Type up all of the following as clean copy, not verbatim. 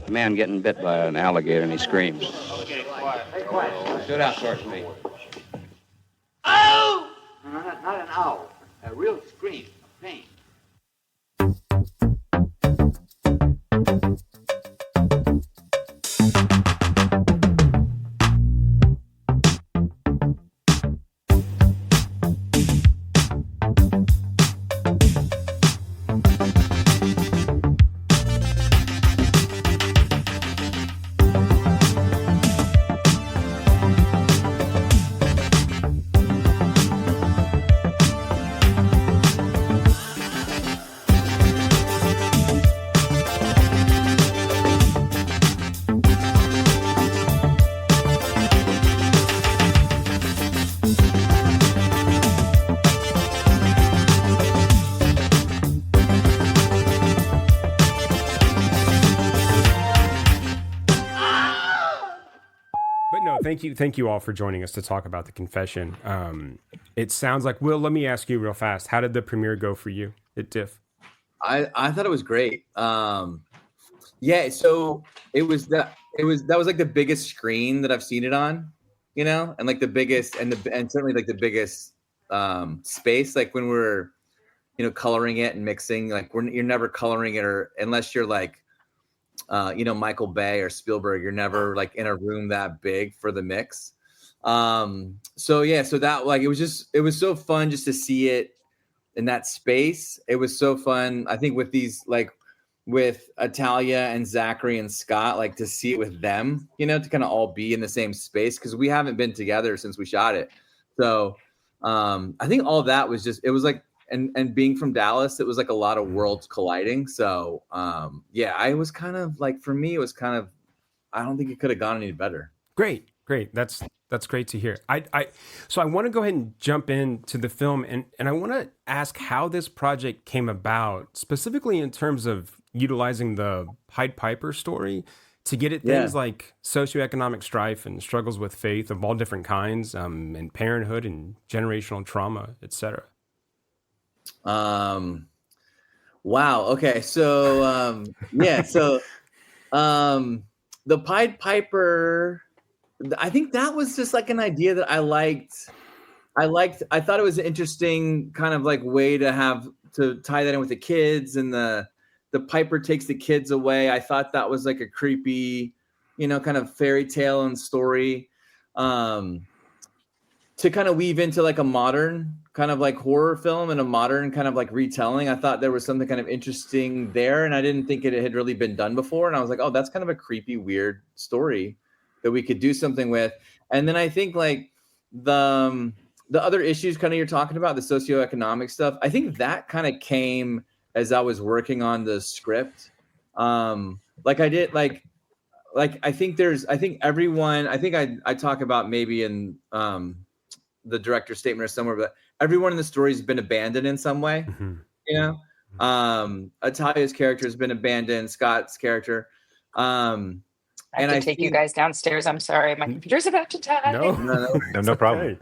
A man getting bit by an alligator and he screams. Okay, quiet. Hey, quiet. Shoot out towards me. Ow! No, not an owl. A real scream of pain. Thank you all for joining us to talk about The Confession. It sounds like, Will, let me ask you real fast. How did the premiere go for you at DIFF? I thought it was great. Yeah, so that was like the biggest screen that I've seen it on, you know, and like the biggest and certainly like the biggest space. Like when we're, you know, coloring it and mixing, like you're never coloring it, or unless you're like you know, Michael Bay or Spielberg, you're never like in a room that big for the mix. So yeah, so that like, it was so fun just to see it in that space. It was so fun. I think with these, like with Italia and Zachary and Scott, like to see it with them, you know, to kind of all be in the same space, because we haven't been together since we shot it. So I think all that was just, it was like, and being from Dallas, it was like a lot of worlds colliding. So yeah, I was kind of like, for me, it was kind of, I don't think it could have gone any better. Great. That's great to hear. So I want to go ahead and jump into the film, and I want to ask how this project came about, specifically in terms of utilizing the Pied Piper story to get at things like socioeconomic strife and struggles with faith of all different kinds, and parenthood and generational trauma, etc. Wow. Okay. So yeah. So the Pied Piper, I think that was just like an idea that I liked. I thought it was an interesting kind of like way to tie that in with the kids, and the Piper takes the kids away. I thought that was like a creepy, you know, kind of fairy tale and story, to kind of weave into like a modern kind of like horror film and a modern kind of like retelling. I thought there was something kind of interesting there, and I didn't think it had really been done before. And I was like, oh, that's kind of a creepy, weird story that we could do something with. And then I think like the other issues kind of you're talking about, the socioeconomic stuff, I think that kind of came as I was working on the script. Like I did, like I think I talk about maybe in the director's statement or somewhere, but everyone in the story has been abandoned in some way, you know. Italia's character has been abandoned, Scott's character. I have to take you guys downstairs. I'm sorry, my computer's about to die. No problem.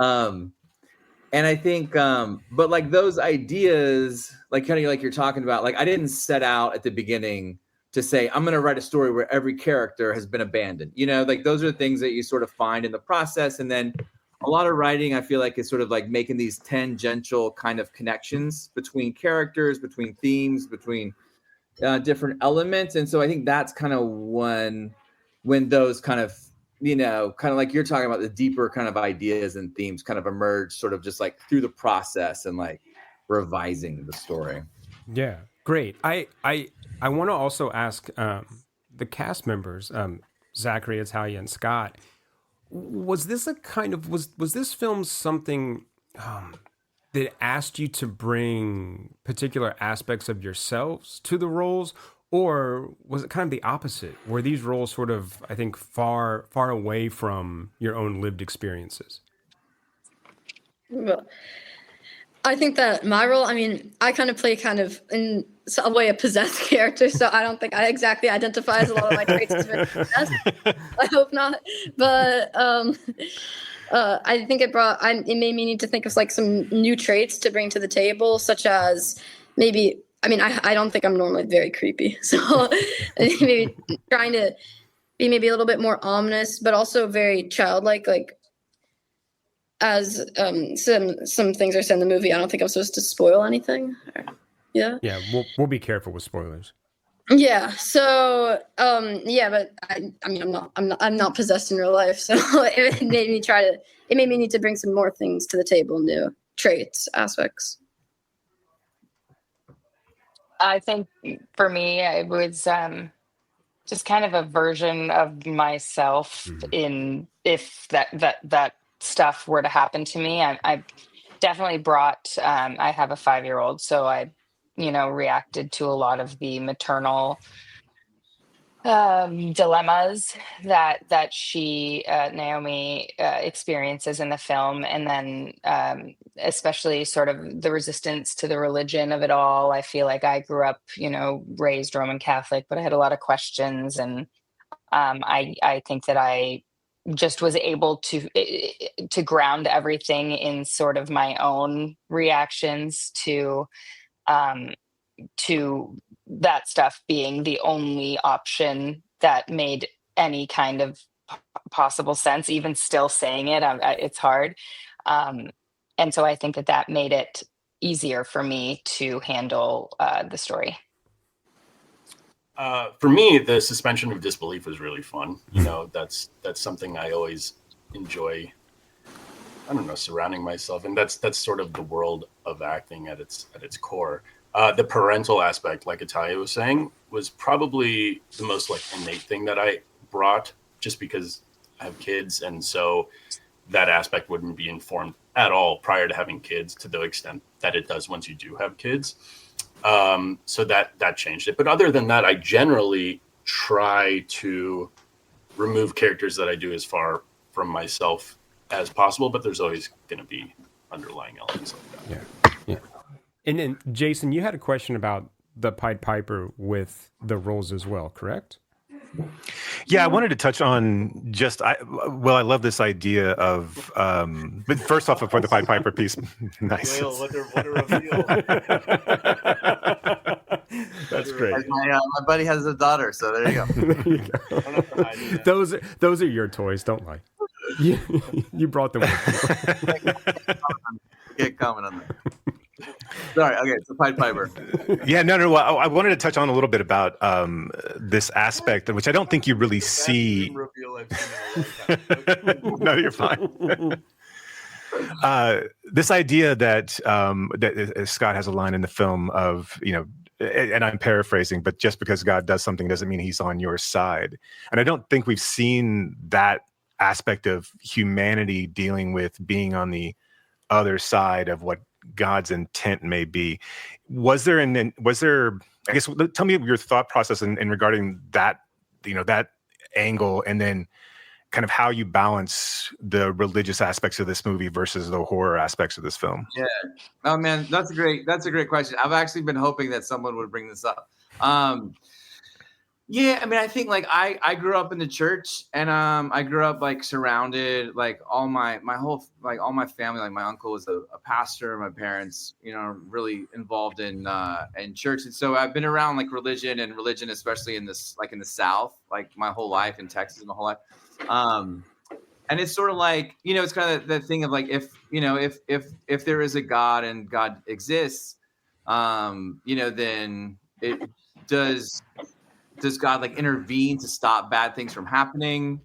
And I think, but like those ideas, like kind of like you're talking about, like I didn't set out at the beginning to say, I'm going to write a story where every character has been abandoned. You know, like those are the things that you sort of find in the process. And then a lot of writing, I feel like, is sort of like making these tangential kind of connections between characters, between themes, between different elements. And so I think that's kind of when those kind of, you know, kind of like you're talking about, the deeper kind of ideas and themes kind of emerge sort of just like through the process and like revising the story. Yeah, great. I want to also ask the cast members, Zachary, Italia, and Scott, was this a kind of, was this film something that asked you to bring particular aspects of yourselves to the roles? Or was it kind of the opposite? Were these roles sort of, I think, far away from your own lived experiences? Well, I think that my role, I mean, I kind of play kind of in a way a possessed character, so I don't think I exactly identify as a lot of my traits as very possessed. I hope not. But I think it made me need to think of like some new traits to bring to the table, such as maybe I mean, I don't think I'm normally very creepy, so maybe trying to be maybe a little bit more ominous, but also very childlike. Like as some things are said in the movie, I don't think I'm supposed to spoil anything. Yeah. Yeah, we'll be careful with spoilers. Yeah. So yeah, but I mean, I'm not possessed in real life, so it made me need to bring some more things to the table, new traits, aspects. I think for me, it was just kind of a version of myself in if that stuff were to happen to me. I definitely brought. I have a 5-year-old, so I, reacted to a lot of the maternal dilemmas that she Naomi experiences in the film, and then especially sort of the resistance to the religion of it all. I feel like I grew up raised Roman Catholic, but I had a lot of questions, and I think that I just was able to ground everything in sort of my own reactions to that stuff being the only option that made any kind of possible sense. Even still saying it, it's hard. And so I think that made it easier for me to handle the story. For me, the suspension of disbelief was really fun. That's something I always enjoy. I don't know, surrounding myself, and that's sort of the world of acting at its core. The parental aspect, like Italia was saying, was probably the most innate thing that I brought, just because I have kids, and so that aspect wouldn't be informed at all prior to having kids, to the extent that it does once you do have kids. So that changed it. But other than that, I generally try to remove characters that I do as far from myself as possible, but there's always going to be underlying elements like that. Yeah. And then, Jason, you had a question about the Pied Piper with the roles as well, correct? Yeah, I wanted to touch on I love this idea of, but first off, for the Pied Piper piece, nice. Well, what a reveal. That's great. My buddy has a daughter, so there you go. There you go. Those are your toys. Don't lie. You brought them with you. Can't comment on that. Sorry. Okay, so Pied Piper. Yeah, no. I wanted to touch on a little bit about this aspect, which I don't think you really see. No, you're fine. This idea that Scott has a line in the film of, and I'm paraphrasing, but just because God does something doesn't mean he's on your side. And I don't think we've seen that aspect of humanity dealing with being on the other side of what God's intent may be. Was there, I guess, tell me your thought process in regarding that, that angle, and then kind of how you balance the religious aspects of this movie versus the horror aspects of this film. Yeah. Oh man, that's a great question. I've actually been hoping that someone would bring this up. Yeah, I mean, I think I grew up in the church, and I grew up surrounded, all my all my family, my uncle was a pastor, my parents, really involved in church, and so I've been around religion, especially in this in the South, my whole life, in Texas my whole life, and it's sort of it's kind of the thing of if there is a God and God exists, then it does God intervene to stop bad things from happening?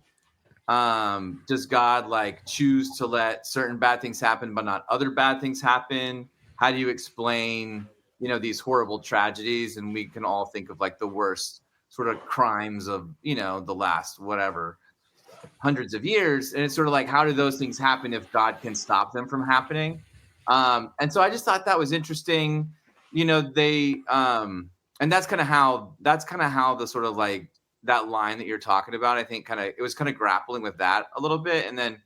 Does God choose to let certain bad things happen, but not other bad things happen? How do you explain, these horrible tragedies? And we can all think of the worst sort of crimes of, the last, whatever, hundreds of years. And it's sort of how do those things happen if God can stop them from happening? And so I just thought that was interesting. And that's kind of how the sort of that line that you're talking about, I think it was kind of grappling with that a little bit. And then,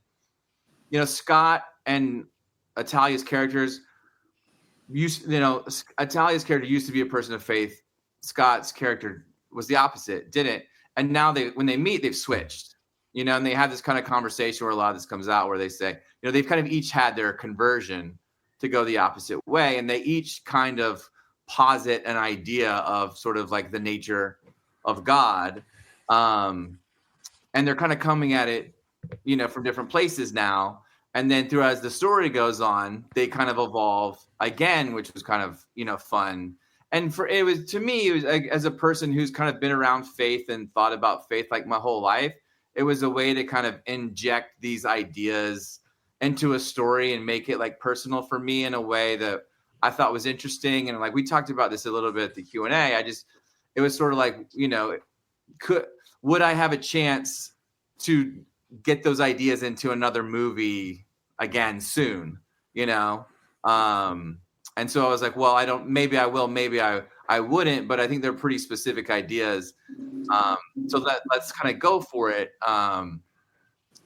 Scott and Italia's characters Italia's character used to be a person of faith. Scott's character was the opposite, didn't. And now when they meet, they've switched, and they have this kind of conversation where a lot of this comes out, where they say, they've kind of each had their conversion to go the opposite way. And they each kind of posit an idea of sort of like the nature of God. And they're kind of coming at it, from different places now. And then as the story goes on, they kind of evolve again, which was kind of, fun. And to me, it was like, as a person who's kind of been around faith and thought about faith like my whole life, it was a way to kind of inject these ideas into a story and make it like personal for me in a way that I thought was interesting. And like we talked about this a little bit at the Q&A. It was sort of like, would I have a chance to get those ideas into another movie again soon, and so I was like, well, maybe I will, maybe I wouldn't, but I think they're pretty specific ideas. So let's kind of go for it. And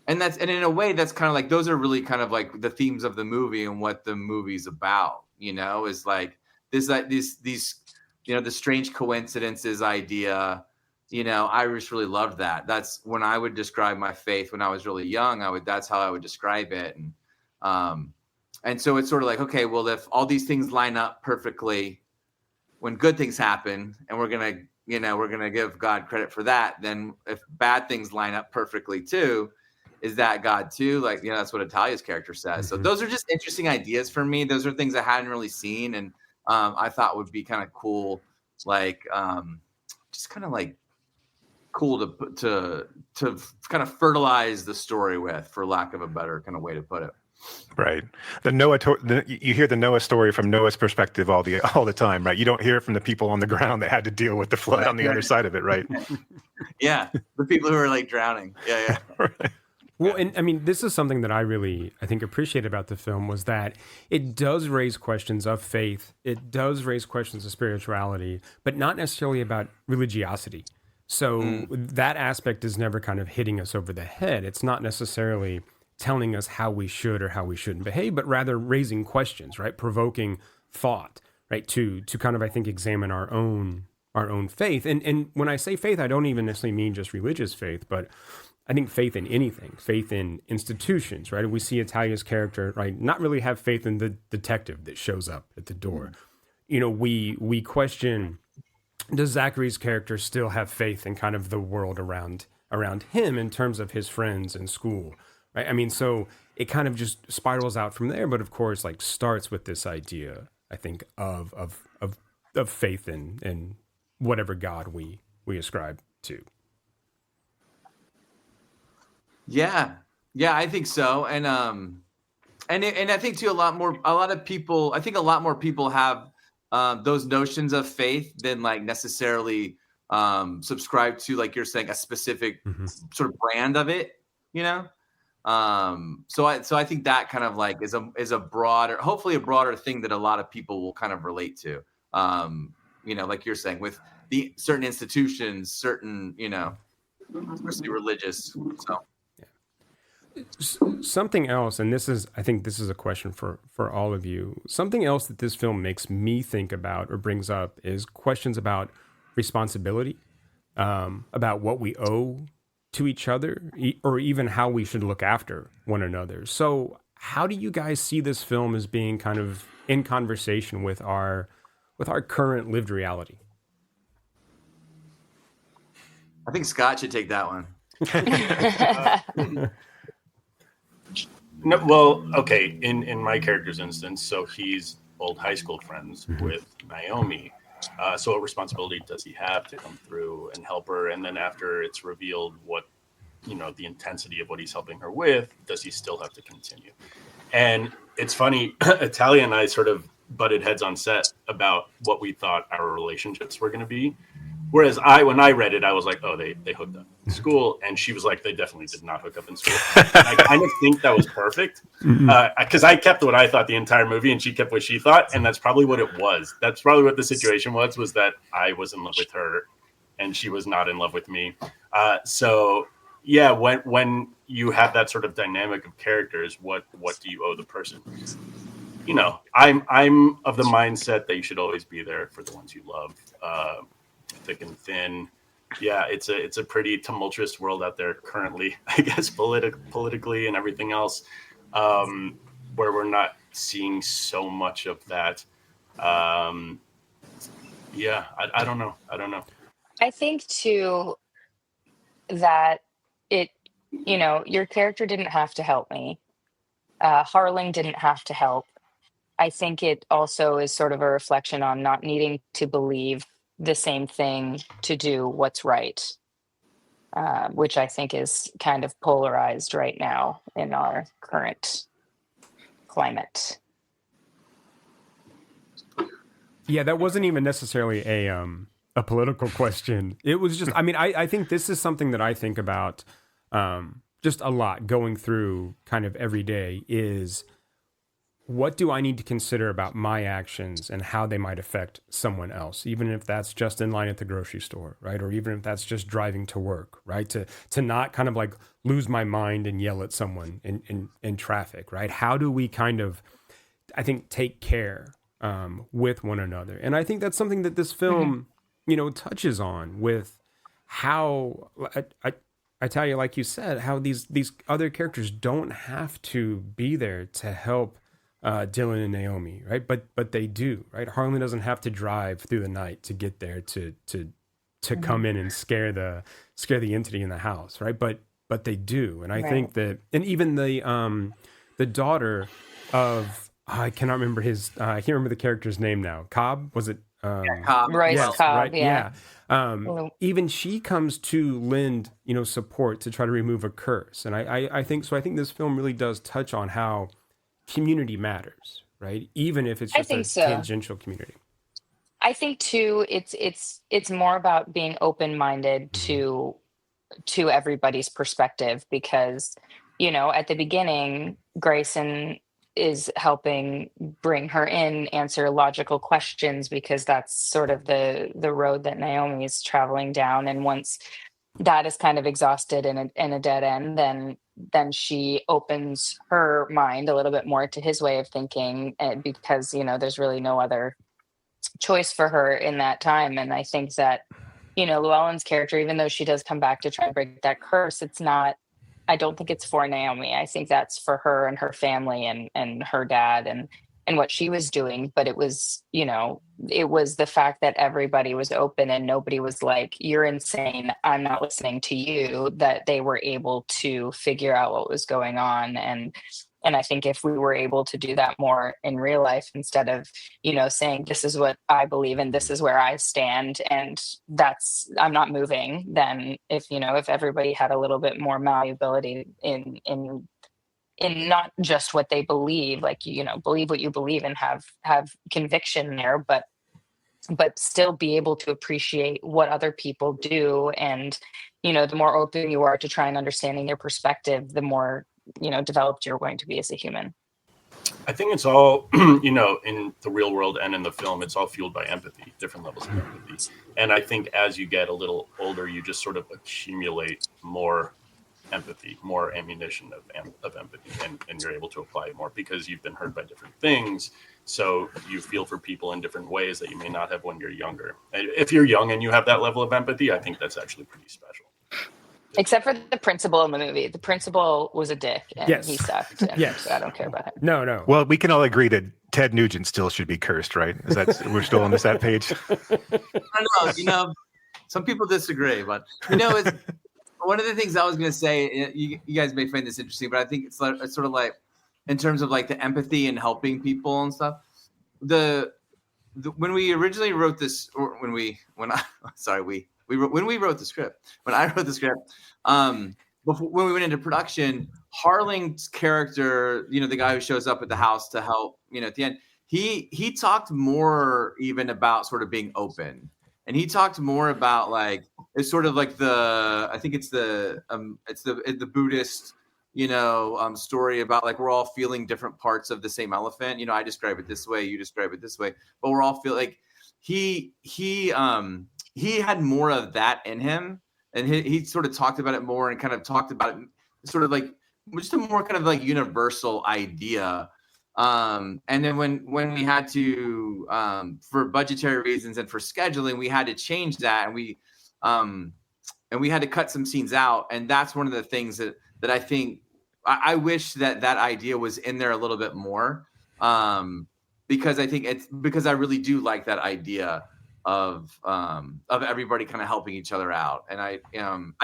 in a way, that's kind of like, those are really kind of like the themes of the movie and what the movie's about, is like these, the strange coincidences idea. I just really loved that. That's when I would describe my faith when I was really young. That's how I would describe it. And so it's sort of like, okay, well, if all these things line up perfectly, when good things happen, and we're going to give God credit for that, then if bad things line up perfectly too, is that God too? Like, that's what Italia's character says. So those are just interesting ideas for me. Those are things I hadn't really seen. And I thought would be kind of cool. Like, just kind of like cool to kind of fertilize the story with, for lack of a better kind of way to put it. Right. You hear the Noah story from Noah's perspective all the time, right? You don't hear it from the people on the ground that had to deal with the flood on the other side of it, right? Yeah, the people who are like drowning. Yeah. Right. Well, and I mean, this is something that I think appreciate about the film, was that it does raise questions of faith. It does raise questions of spirituality, but not necessarily about religiosity. So that aspect is never kind of hitting us over the head. It's not necessarily telling us how we should or how we shouldn't behave, but rather raising questions, right? Provoking thought, right? To kind of, I think, examine our own faith. And when I say faith, I don't even necessarily mean just religious faith, but I think faith in anything, faith in institutions, right? We see Italia's character, right, not really have faith in the detective that shows up at the door. We question, does Zachary's character still have faith in kind of the world around him in terms of his friends and school? Right? I mean, so it kind of just spirals out from there, but of course, like starts with this idea, I think, of faith in whatever God we ascribe to. Yeah, I think so, and I think too a lot more people have those notions of faith than like necessarily subscribe to, like you're saying, a specific sort of brand of it, So I think that kind of like is a broader, hopefully a broader thing that a lot of people will kind of relate to. Like you're saying, with the certain institutions, certain, especially religious. So something else, and I think this is a question for all of you. Something else that this film makes me think about or brings up is questions about responsibility, about what we owe to each other, or even how we should look after one another. So how do you guys see this film as being kind of in conversation with our current lived reality? I think Scott should take that one. No, well, okay. In my character's instance, so he's old high school friends with Naomi. So what responsibility does he have to come through and help her? And then after it's revealed what, the intensity of what he's helping her with, does he still have to continue? And it's funny, Italia and I sort of butted heads on set about what we thought our relationships were going to be. Whereas when I read it, I was like, oh, they hooked up in school. And she was like, they definitely did not hook up in school. And I kind of think that was perfect because I kept what I thought the entire movie and she kept what she thought. And that's probably what it was. That's probably what the situation was that I was in love with her and she was not in love with me. So, yeah, when you have that sort of dynamic of characters, what do you owe the person? I'm of the mindset that you should always be there for the ones you love. Thick and thin. Yeah, it's a pretty tumultuous world out there currently, I guess, politically and everything else, where we're not seeing so much of that Yeah, I don't know. I don't know. I think too that it, your character didn't have to help me. Harling didn't have to help. I think it also is sort of a reflection on not needing to believe the same thing to do what's right, which I think is kind of polarized right now in our current climate. Yeah, that wasn't even necessarily a political question. It was just, I mean, I think this is something that I think about just a lot going through kind of every day is what do I need to consider about my actions and how they might affect someone else, even if that's just in line at the grocery store, right? Or even if that's just driving to work, right? To not kind of like lose my mind and yell at someone in traffic, right? How do we kind of, I think, take care with one another? And I think that's something that this film, touches on with how, Italia, like you said, how these other characters don't have to be there to help Dylan and Naomi, right? But they do, right? Harlan doesn't have to drive through the night to get there to come in and scare the entity in the house, right? But they do, and I think that, and even the daughter of I cannot remember I can't remember the character's name now. Cobb, was it? Cobb. Royce Yes, Cobb, right, yeah. Even she comes to lend, support to try to remove a curse, and I think so. I think this film really does touch on how community matters, right? Even if it's just a tangential community. I think too, it's more about being open-minded to everybody's perspective, because at the beginning, Grayson is helping bring her in, answer logical questions, because that's sort of the road that Naomi is traveling down. And once that is kind of exhausted in a dead end, then she opens her mind a little bit more to his way of thinking, because there's really no other choice for her in that time. And I think that Llewellyn's character, even though she does come back to try and break that curse, I don't think it's for Naomi. I think that's for her and her family and her dad and what she was doing. But it was, it was the fact that everybody was open and nobody was like, you're insane, I'm not listening to you, that they were able to figure out what was going on. And I think if we were able to do that more in real life, instead of, saying, this is what I believe and this is where I stand, and I'm not moving, then if everybody had a little bit more malleability in not just what they believe, like, believe what you believe and have conviction there, but still be able to appreciate what other people do. And, the more open you are to try and understanding their perspective, the more, developed you're going to be as a human. I think it's all, in the real world and in the film, it's all fueled by empathy, different levels of empathy. And I think as you get a little older, you just sort of accumulate more empathy, more ammunition of empathy, and you're able to apply it more because you've been hurt by different things. So you feel for people in different ways that you may not have when you're younger. And if you're young and you have that level of empathy, I think that's actually pretty special. Except for the principal in the movie. The principal was a dick, and he sucked. And Yes. I don't care about him. No. Well, we can all agree that Ted Nugent still should be cursed, right? We're still on that page? I don't know. Some people disagree, but it's one of the things I was going to say. You guys may find this interesting, but I think it's sort of like in terms of like the empathy and helping people and stuff. When we originally wrote this, or when we wrote the script, when I wrote the script, before when we went into production, Harling's character, the guy who shows up at the house to help, at the end, he talked more even about sort of being open, and he talked more about like it's sort of like I think it's the Buddhist story about like we're all feeling different parts of the same elephant. I describe it this way, you describe it this way, but we're all feeling like he had more of that in him, and he sort of talked about it more and kind of talked about it sort of like just a more kind of like universal idea. And then when we had to for budgetary reasons and for scheduling, we had to change that, and we had to cut some scenes out, and that's one of the things that I think I wish that idea was in there a little bit more, because I think because I really do like that idea. of everybody kind of helping each other out. And I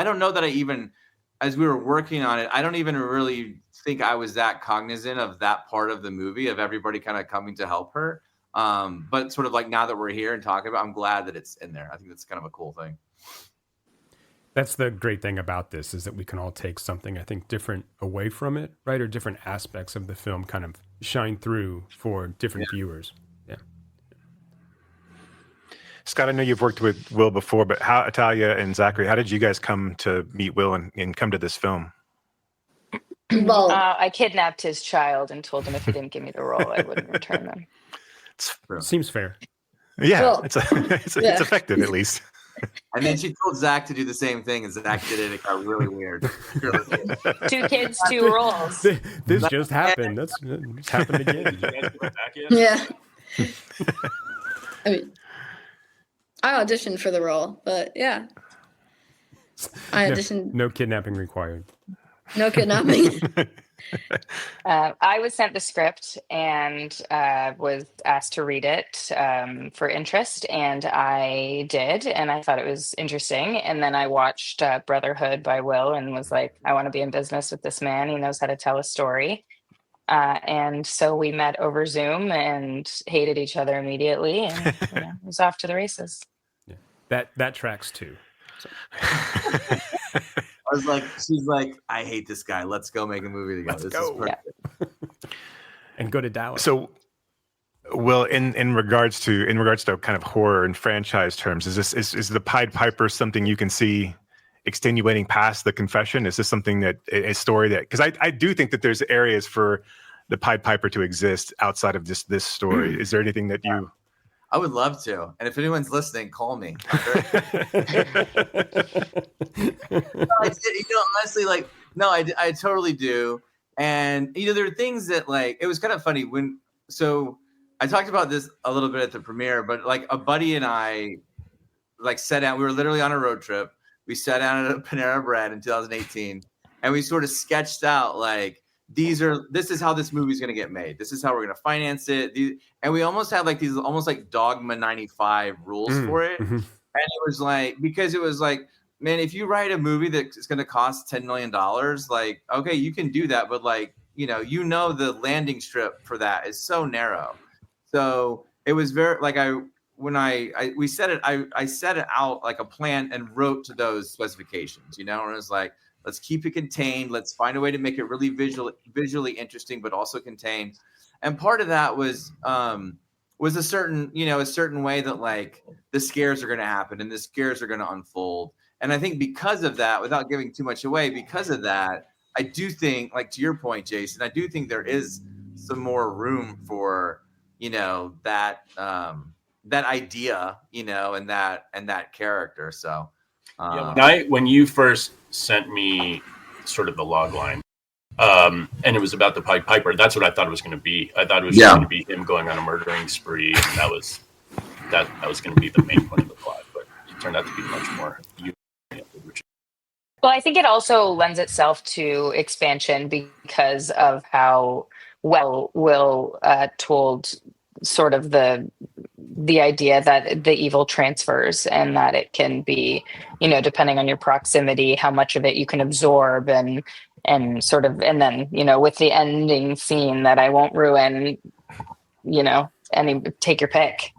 don't know that I even, as we were working on it, I don't even really think I was that cognizant of that part of the movie, of everybody kind of coming to help her. But sort of like now that we're here and talking about, I'm glad that it's in there. I think that's kind of a cool thing. That's the great thing about this, is that we can all take something, I think, different away from it, right? Or different aspects of the film kind of shine through for different viewers. Yeah. Scott, I know you've worked with Will before, but how, Italia and Zachary, how did you guys come to meet Will and come to this film? Well, I kidnapped his child and told him if he didn't give me the role, I wouldn't return them. Seems fair. Yeah, Well, it's yeah. effective at least. And then she told Zach to do the same thing, and Zach did it. It got really weird. 2 kids, 2 roles. This just happened. It's happened again. yeah. I mean, I auditioned for the role, but yeah. I auditioned. No kidnapping required. No kidnapping. I was sent the script and was asked to read it for interest, and I did, and I thought it was interesting. And then I watched Brotherhood by Will and was like, I want to be in business with this man. He knows how to tell a story. And so we met over Zoom and hated each other immediately, and it was off to the races. Yeah. That tracks too. So. I was like, she's like, I hate this guy. Let's go make a movie together. Let's go. Is perfect. And go to Dallas. So, Will, in regards to kind of horror and franchise terms, is the Pied Piper something you can see extenuating past The Confession? Is this something that a story that, because I do think that there's areas for the Pied Piper to exist outside of just this story. Is there anything that you? I would love to. And if anyone's listening, call me. Honestly, like, no, I totally do. And, there are things that, like, it was kind of funny so I talked about this a little bit at the premiere, but like a buddy and I like sat down, we were literally on a road trip. We sat down at a Panera Bread in 2018 and we sort of sketched out like, this is how this movie's going to get made. This is how we're going to finance it. And we almost had like these almost like Dogma 95 rules for it. Mm-hmm. And it was like, because it was like, man, if you write a movie that's going to cost $10 million, like, okay, you can do that. But like, the landing strip for that is so narrow. So it was very like, we set it, I set it out like a plan and wrote to those specifications, and it was like, let's keep it contained. Let's find a way to make it really visually interesting, but also contained. And part of that was a certain way that like the scares are going to happen and the scares are going to unfold. And I think because of that, without giving too much away, because of that, I do think, like to your point, Jason, I do think there is some more room for, that idea, and that character. So. When you first sent me sort of the log line, and it was about the Pied Piper, that's what I thought it was going to be. I thought it was going to be him going on a murdering spree, and that was going to be the main point of the plot. But it turned out to be much more. Well, I think it also lends itself to expansion because of how well Will told sort of the idea that the evil transfers and that it can be, depending on your proximity, how much of it you can absorb and sort of, and then, with the ending scene that I won't ruin, take your pick.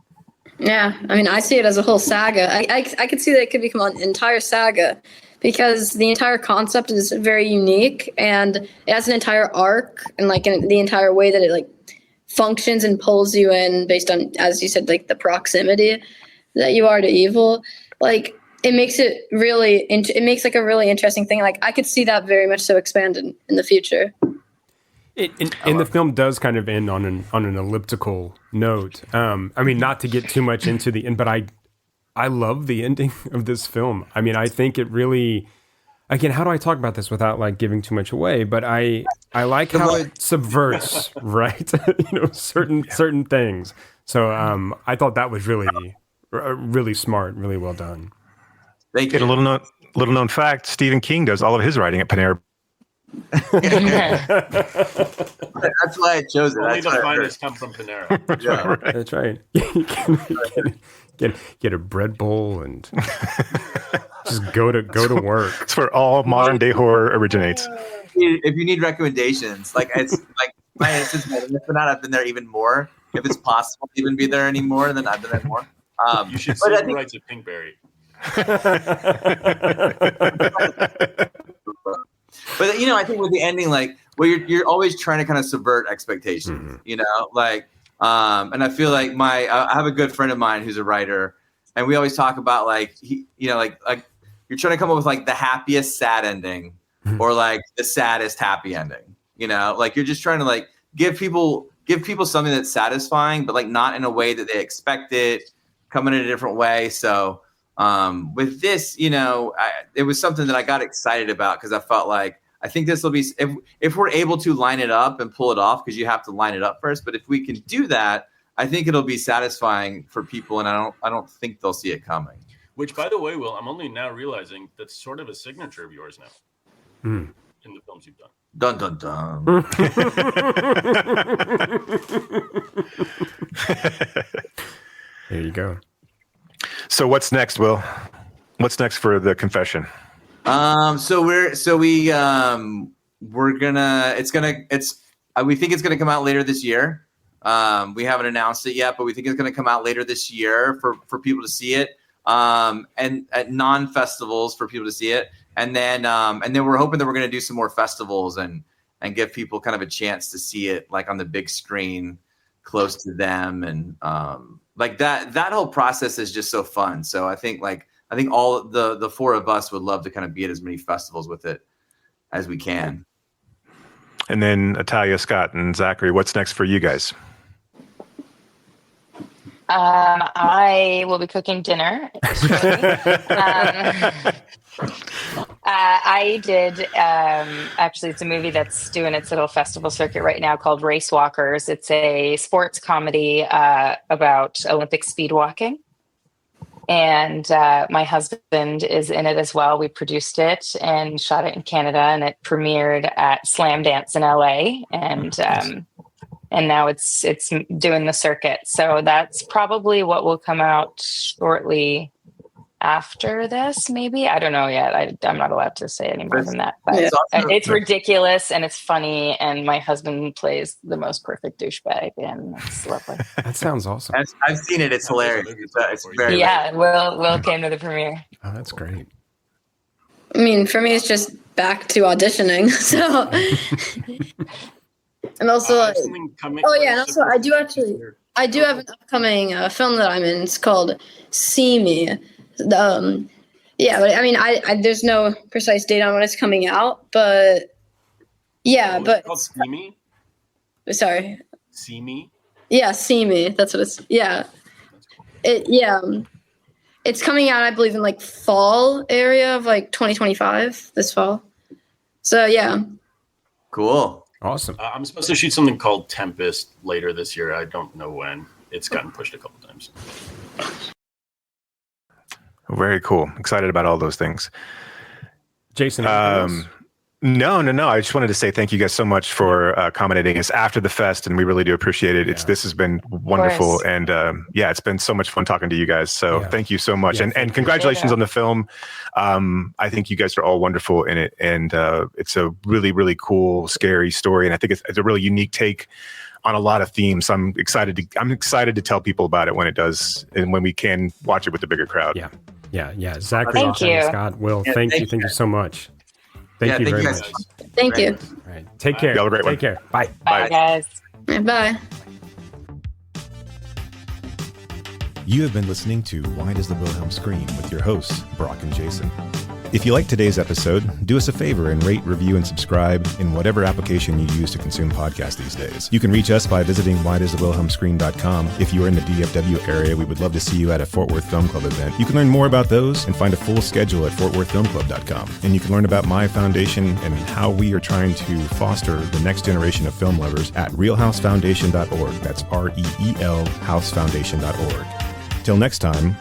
Yeah. I mean, I see it as a whole saga. I could see that it could become an entire saga because the entire concept is very unique and it has an entire arc and like in the entire way that it like functions and pulls you in based on, as you said, like the proximity that you are to evil. Like it makes it really, it makes like a really interesting thing. Like I could see that very much so expanded in the future. And the film does kind of end on an elliptical note. I mean, not to get too much into the end, but I love the ending of this film. I mean, I think it really, again, how do I talk about this without like giving too much away? But I like how it subverts, right? certain things. So I thought that was really smart, really well done. Thank you. And a little known fact: Stephen King does all of his writing at Panera. That's why I chose it. Only the finest come from Panera. Yeah. That's right. Get a bread bowl and just go to work. It's where all modern day horror originates. If you need recommendations, like it's like my instance, I've been there even more. If it's possible to even be there anymore, then I've been there more. You should see the rights of Pinkberry. But I think with the ending, like, well, you're always trying to kind of subvert expectations, like, and I feel like I have a good friend of mine who's a writer, and we always talk about like like you're trying to come up with like the happiest sad ending or like the saddest happy ending, like you're just trying to like give people something that's satisfying, but like not in a way that they expect it, come in a different way. So with this, it was something that I got excited about because I felt like I think this will be if we're able to line it up and pull it off, because you have to line it up first. But if we can do that, I think it'll be satisfying for people, and I don't think they'll see it coming. Which, by the way, Will, I'm only now realizing that's sort of a signature of yours now in the films you've done. Dun dun dun. There you go. So what's next, Will? What's next for the confession? We think it's gonna come out later this year. We haven't announced it yet, but we think it's gonna come out later this year for people to see it. And at non-festivals for people to see it. And then we're hoping that we're gonna do some more festivals and give people kind of a chance to see it like on the big screen close to them. And like that whole process is just so fun. So I think all the four of us would love to kind of be at as many festivals with it as we can. And then Italia, Scott, and Zachary, what's next for you guys? I will be cooking dinner. I did, actually, it's a movie that's doing its little festival circuit right now called Race Walkers. It's a sports comedy about Olympic speed walking. And my husband is in it as well. We produced it and shot it in Canada, and it premiered at Slam Dance in LA. And now it's doing the circuit. So that's probably what will come out shortly after this, maybe. I don't know yet. I'm not allowed to say any more than that. But it's ridiculous and it's funny, and my husband plays the most perfect douchebag, and it's lovely. That sounds awesome. I've seen it. It's hilarious. It's very Will came to the premiere. Oh, that's great. I mean, for me, it's just back to auditioning. So, and also, and also, I do have an upcoming film that I'm in. It's called See Me. But I mean, I there's no precise date on when it's coming out, but it's called See Me? Sorry. See Me? Yeah, See Me. That's what it's. Yeah. It's coming out, I believe, in like fall area of like 2025, this fall. So yeah. Cool. Awesome. I'm supposed to shoot something called Tempest later this year. I don't know when. It's gotten pushed a couple times. Very cool. Excited about all those things. Jason, No. I just wanted to say thank you guys so much for accommodating us after the fest, and we really do appreciate it. This has been wonderful, and it's been so much fun talking to you guys. So thank you so much, and congratulations on the film. I think you guys are all wonderful in it, and it's a really, really cool, scary story, and I think it's a really unique take on a lot of themes. So I'm excited to tell people about it when it does, and when we can watch it with the bigger crowd. Yeah. Zachary, thank you. Scott, Will, thank you so much. Thank you very much. Thank you. All right. Take care. Y'all have a great one. Take care. Bye. Bye, guys. Bye. You have been listening to Why Does the Wilhelm Scream with your hosts, Brock and Jason. If you like today's episode, do us a favor and rate, review, and subscribe in whatever application you use to consume podcasts these days. You can reach us by visiting whydoesthewilhelmscream.com. If you are in the DFW area, we would love to see you at a Fort Worth Film Club event. You can learn more about those and find a full schedule at fortworthfilmclub.com. And you can learn about my foundation and how we are trying to foster the next generation of film lovers at realhousefoundation.org. That's REEL housefoundation.org. Till next time,